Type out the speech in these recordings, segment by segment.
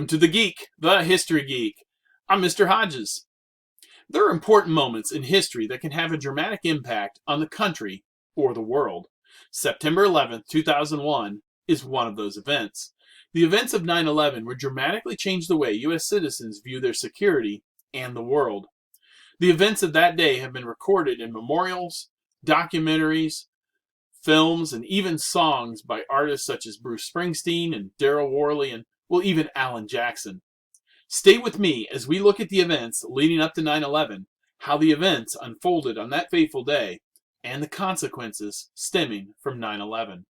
Welcome to the Geek, the History Geek. I'm Mr. Hodges. There are important moments in history that can have a dramatic impact on the country or the world. September 11th, 2001 is one of those events. The events of 9/11 would dramatically change the way U.S. citizens view their security and the world. The events of that day have been recorded in memorials, documentaries, films, and even songs by artists such as Bruce Springsteen and Daryl Worley and, well, even Alan Jackson. Stay with me as we look at the events leading up to 9/11, how the events unfolded on that fateful day, and the consequences stemming from 9/11.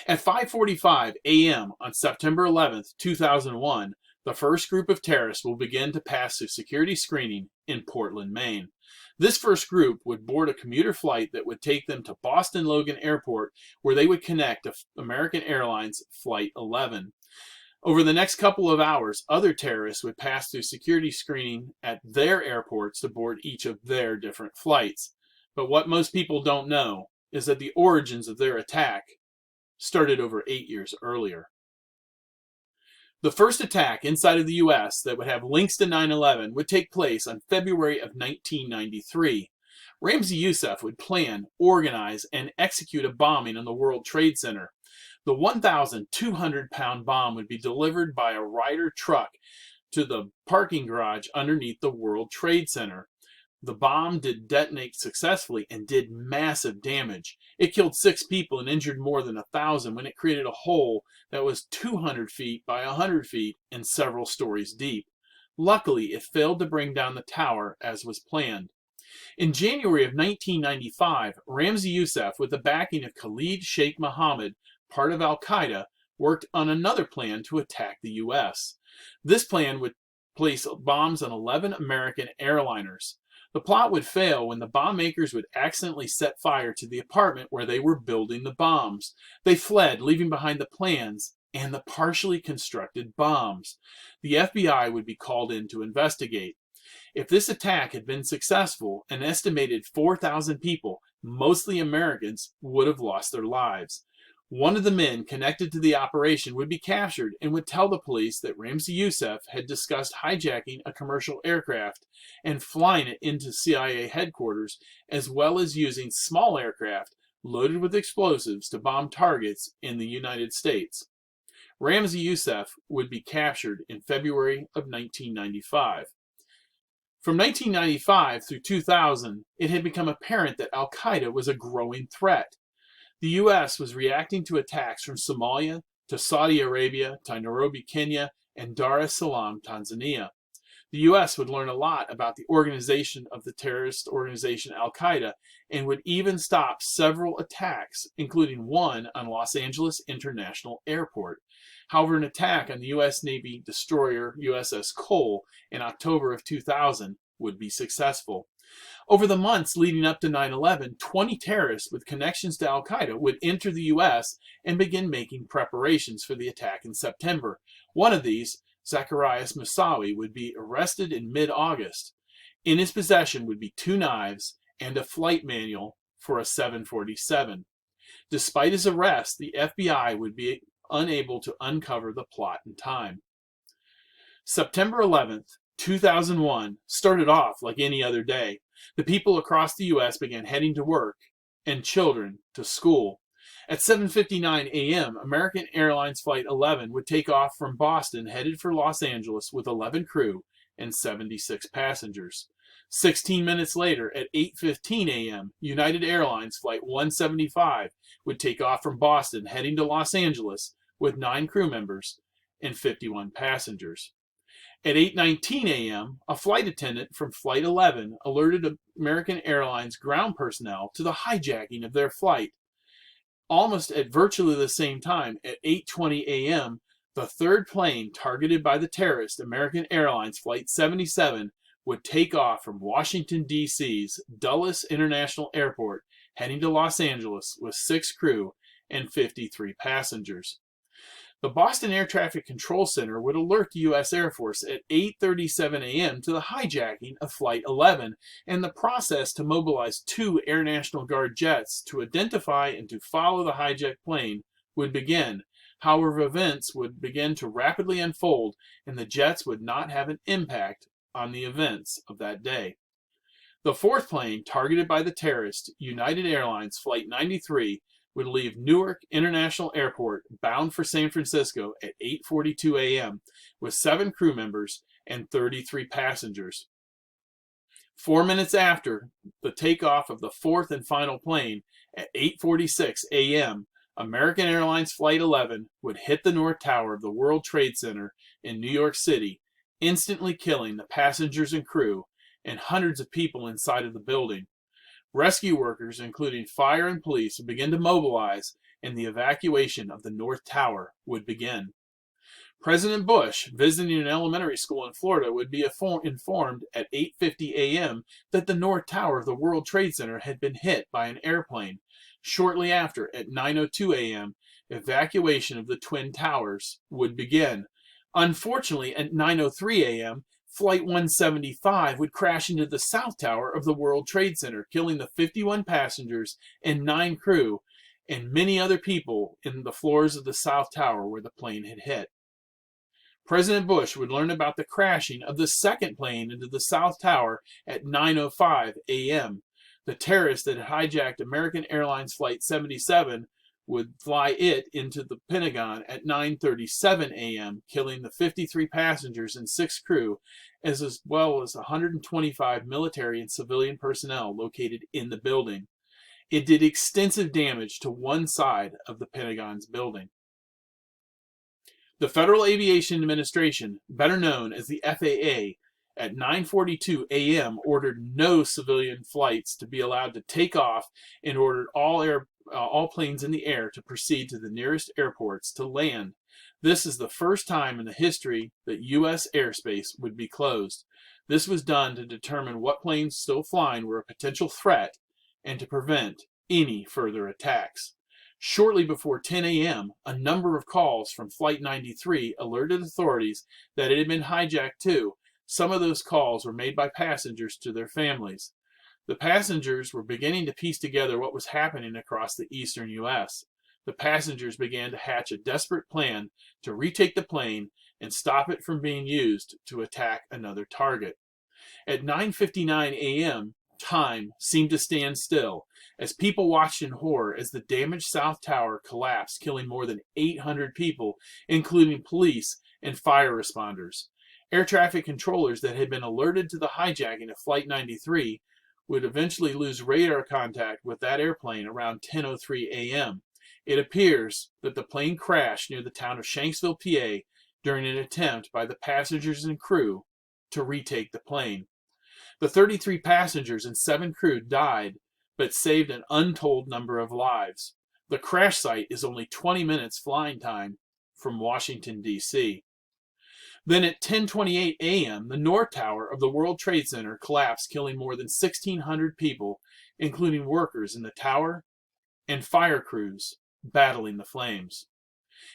At 5:45 a.m. on September 11th, 2001, the first group of terrorists will begin to pass through security screening in Portland, Maine. This first group would board a commuter flight that would take them to Boston Logan Airport, where they would connect to American Airlines Flight 11. Over the next couple of hours, other terrorists would pass through security screening at their airports to board each of their different flights. But what most people don't know is that the origins of their attack started over 8 years earlier. The first attack inside of the U.S. that would have links to 9/11 would take place on February of 1993. Ramzi Yousef would plan, organize, and execute a bombing on the World Trade Center. The 1,200-pound bomb would be delivered by a Ryder truck to the parking garage underneath the World Trade Center. The bomb did detonate successfully and did massive damage. It killed 6 people and injured more than 1,000 when it created a hole that was 200 feet by 100 feet and several stories deep. Luckily, it failed to bring down the tower as was planned. In January of 1995, Ramzi Yousef, with the backing of Khalid Sheikh Mohammed, part of Al-Qaeda, worked on another plan to attack the U.S. This plan would place bombs on 11 American airliners. The plot would fail when the bomb makers would accidentally set fire to the apartment where they were building the bombs. They fled, leaving behind the plans and the partially constructed bombs. The FBI would be called in to investigate. If this attack had been successful, an estimated 4,000 people, mostly Americans, would have lost their lives. One of the men connected to the operation would be captured and would tell the police that Ramzi Yousef had discussed hijacking a commercial aircraft and flying it into CIA headquarters, as well as using small aircraft loaded with explosives to bomb targets in the United States. Ramzi Yousef would be captured in February of 1995. From 1995 through 2000, it had become apparent that Al-Qaeda was a growing threat. The U.S. was reacting to attacks from Somalia to Saudi Arabia to Nairobi, Kenya, and Dar es Salaam, Tanzania. The U.S. would learn a lot about the organization of the terrorist organization Al-Qaeda and would even stop several attacks, including one on Los Angeles International Airport. However, an attack on the U.S. Navy destroyer USS Cole in October of 2000 would be successful. Over the months leading up to 9/11, 20 terrorists with connections to Al-Qaeda would enter the U.S. and begin making preparations for the attack in September. One of these, Zacarias Moussaoui, would be arrested in mid-August. In his possession would be 2 knives and a flight manual for a 747. Despite his arrest, the FBI would be unable to uncover the plot in time. September 11th, 2001 started off like any other day. The people across the U.S. began heading to work and children to school. At 7:59 a.m., American Airlines Flight 11 would take off from Boston, headed for Los Angeles with 11 crew and 76 passengers. 16 minutes later, at 8:15 a.m., United Airlines Flight 175 would take off from Boston, heading to Los Angeles with 9 crew members and 51 passengers. At 8:19 a.m., a flight attendant from Flight 11 alerted American Airlines ground personnel to the hijacking of their flight. Almost at virtually the same time, at 8:20 a.m., the third plane targeted by the terrorist, American Airlines Flight 77, would take off from Washington, D.C.'s Dulles International Airport, heading to Los Angeles with 6 crew and 53 passengers. The Boston Air Traffic Control Center would alert the U.S. Air Force at 8:37 a.m. to the hijacking of Flight 11 and the process to mobilize 2 Air National Guard jets to identify and to follow the hijacked plane would begin. However, events would begin to rapidly unfold, and the jets would not have an impact on the events of that day. The fourth plane targeted by the terrorists, United Airlines Flight 93, would leave Newark International Airport bound for San Francisco at 8:42 a.m. with 7 crew members and 33 passengers. 4 minutes after the takeoff of the fourth and final plane at 8:46 a.m., American Airlines Flight 11 would hit the North Tower of the World Trade Center in New York City, instantly killing the passengers and crew and hundreds of people inside of the building. Rescue workers, including fire and police, would begin to mobilize, and the evacuation of the North Tower would begin. President Bush, visiting an elementary school in Florida, would be informed at 8:50 a.m. that the North Tower of the World Trade Center had been hit by an airplane. Shortly after, at 9:02 a.m., evacuation of the Twin Towers would begin. Unfortunately, at 9:03 a.m., Flight 175 would crash into the South Tower of the World Trade Center, killing the 51 passengers and 9 crew and many other people in the floors of the South Tower where the plane had hit. President Bush would learn about the crashing of the second plane into the South Tower at 9:05 a.m. The terrorists that had hijacked American Airlines Flight 77 would fly it into the Pentagon at 9:37 a.m., killing the 53 passengers and 6 crew, as well as 125 military and civilian personnel located in the building. It did extensive damage to one side of the Pentagon's building. The Federal Aviation Administration, better known as the FAA, at 9:42 a.m. ordered no civilian flights to be allowed to take off and ordered all planes in the air to proceed to the nearest airports to land. This is the first time in the history that U.S. airspace would be closed. This was done to determine what planes still flying were a potential threat and to prevent any further attacks. Shortly before 10 a.m., a number of calls from Flight 93 alerted authorities that it had been hijacked too. Some of those calls were made by passengers to their families. The passengers were beginning to piece together what was happening across the eastern U.S. The passengers began to hatch a desperate plan to retake the plane and stop it from being used to attack another target. At 9:59 a.m., time seemed to stand still as people watched in horror as the damaged South Tower collapsed, killing more than 800 people, including police and fire responders. Air traffic controllers that had been alerted to the hijacking of Flight 93 would eventually lose radar contact with that airplane around 10:03 a.m. It appears that the plane crashed near the town of Shanksville, PA, during an attempt by the passengers and crew to retake the plane. The 33 passengers and 7 crew died, but saved an untold number of lives. The crash site is only 20 minutes flying time from Washington, D.C. Then at 10:28 a.m., the North Tower of the World Trade Center collapsed, killing more than 1,600 people, including workers in the tower and fire crews battling the flames.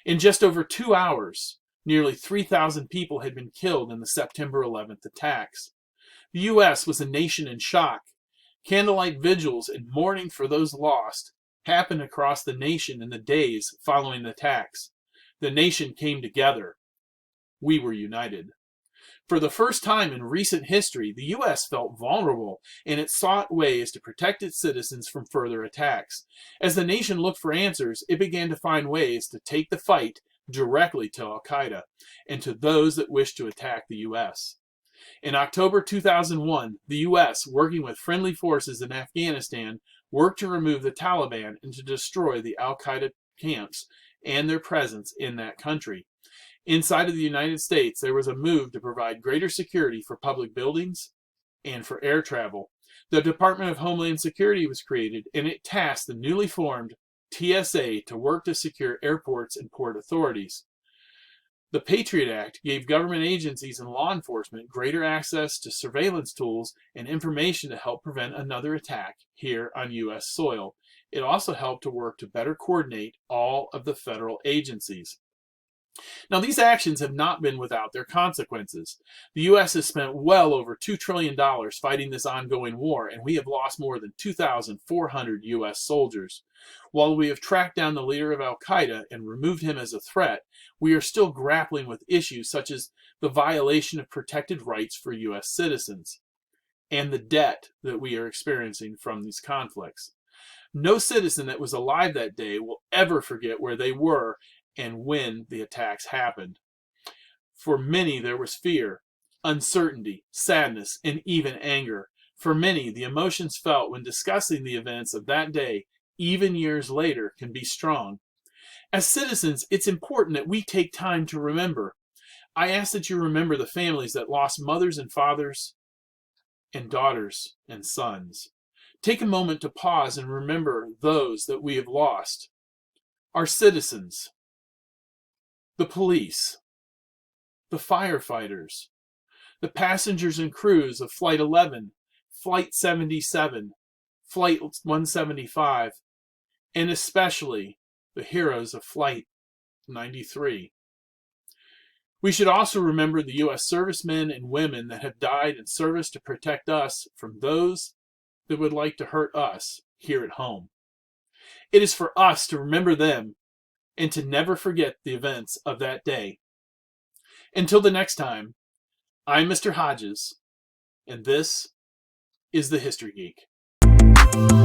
In just over 2 hours, nearly 3,000 people had been killed in the September 11th attacks. The U.S. was a nation in shock. Candlelight vigils and mourning for those lost happened across the nation in the days following the attacks. The nation came together. We were united. For the first time in recent history, the U.S. felt vulnerable, and it sought ways to protect its citizens from further attacks. As the nation looked for answers, it began to find ways to take the fight directly to Al-Qaeda and to those that wished to attack the U.S. In October 2001, the U.S., working with friendly forces in Afghanistan, worked to remove the Taliban and to destroy the Al-Qaeda camps and their presence in that country. Inside of the United States, there was a move to provide greater security for public buildings and for air travel. The Department of Homeland Security was created, and it tasked the newly formed TSA to work to secure airports and port authorities. The Patriot Act gave government agencies and law enforcement greater access to surveillance tools and information to help prevent another attack here on U.S. soil. It also helped to work to better coordinate all of the federal agencies. Now, these actions have not been without their consequences. The U.S. has spent well over $2 trillion fighting this ongoing war, and we have lost more than 2,400 U.S. soldiers. While we have tracked down the leader of Al-Qaeda and removed him as a threat, we are still grappling with issues such as the violation of protected rights for U.S. citizens and the debt that we are experiencing from these conflicts. No citizen that was alive that day will ever forget where they were and when the attacks happened. For many, there was fear, uncertainty, sadness, and even anger. For many, the emotions felt when discussing the events of that day, even years later, can be strong. As citizens, it's important that we take time to remember. I ask that you remember the families that lost mothers and fathers and daughters and sons. Take a moment to pause and remember those that we have lost. Our citizens, the police, the firefighters, the passengers and crews of Flight 11, Flight 77, Flight 175, and especially the heroes of Flight 93. We should also remember the U.S. servicemen and women that have died in service to protect us from those that would like to hurt us here at home. It is for us to remember them and to never forget the events of that day. Until the next time, I'm Mr. Hodges, and this is the History Geek.